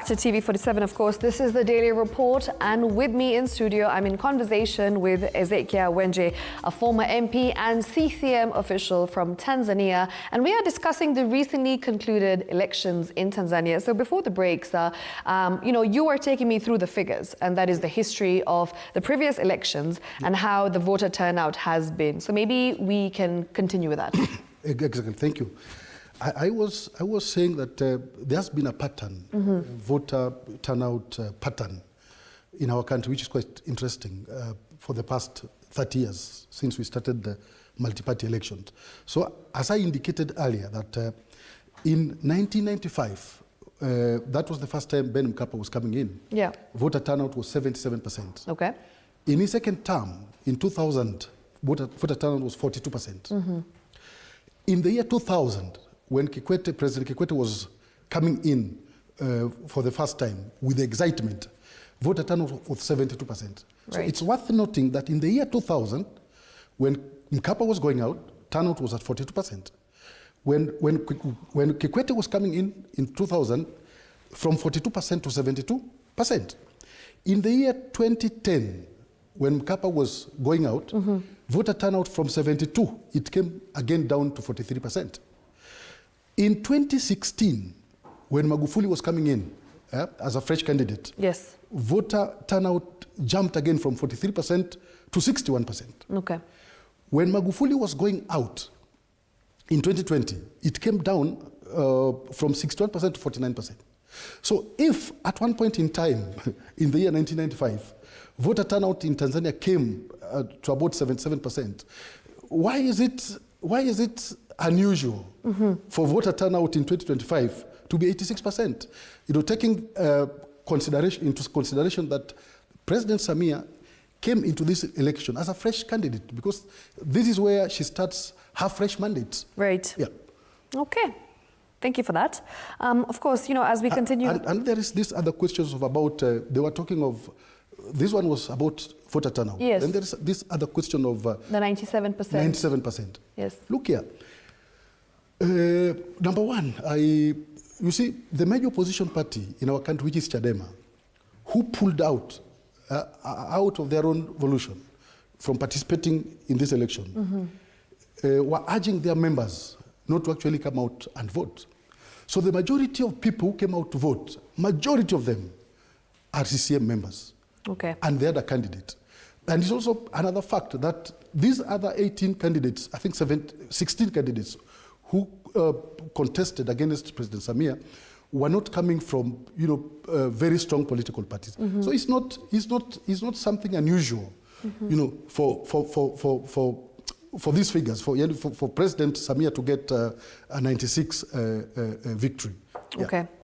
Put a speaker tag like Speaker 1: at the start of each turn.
Speaker 1: to TV47, of course. This is the Daily Report, and with me in studio, I'm in conversation with Ezekiah Wenje, a former MP and CCM official from Tanzania, and we are discussing the recently concluded elections in Tanzania. So before the breaks, you were taking me through the figures, and that is the history of the previous elections and how the voter turnout has been. So maybe we can continue with that.
Speaker 2: Exactly, thank you. I was saying that there's been a pattern, voter turnout pattern in our country, which is quite interesting for the past 30 years since we started the multi-party elections. So as I indicated earlier, that in 1995, that was the first time Ben Mkapa was coming in.
Speaker 1: Yeah. Voter
Speaker 2: turnout was 77%.
Speaker 1: Okay.
Speaker 2: In his second term, in 2000, voter turnout was 42%. In the year 2000, when President Kikwete was coming in for the first time with excitement, voter turnout was 72%. Right. So it's worth noting that in the year 2000, when Mkapa was going out, turnout was at 42%. When Kikwete was coming in 2000, from 42% to 72%. In the year 2010, when Mkapa was going out, voter turnout from 72, it came again down to 43%. In 2016, when Magufuli was coming in as a fresh candidate,
Speaker 1: yes,
Speaker 2: voter turnout jumped again from 43% to 61%.
Speaker 1: Okay.
Speaker 2: When Magufuli was going out in 2020, it came down from 61% to 49%. So if at one point in time, in the year 1995, voter turnout in Tanzania came to about 77%, why is it unusual for voter turnout in 2025 to be 86%? Taking into consideration that President Samia came into this election as a fresh candidate, because this is where she starts her fresh mandate.
Speaker 1: Right.
Speaker 2: Yeah.
Speaker 1: Okay. Thank you for that. Of course, as we continue.
Speaker 2: And there is this other questions about, they were talking of, this one was about voter turnout.
Speaker 1: Yes.
Speaker 2: Then there is this other question of the
Speaker 1: 97%.
Speaker 2: 97%.
Speaker 1: Yes.
Speaker 2: Look here. Number one, you see, the major opposition party in our country, which is Chadema, who pulled out of their own volition from participating in this election, were urging their members not to actually come out and vote. So the majority of people who came out to vote, majority of them are CCM members.
Speaker 1: Okay.
Speaker 2: And the other candidate. And it's also another fact that these other 18 candidates, I think 16 candidates who contested against President Samia were not coming from, very strong political parties. So it's not something unusual, for these figures, for President Samia to get a 96 victory.
Speaker 1: Okay.
Speaker 2: Yeah.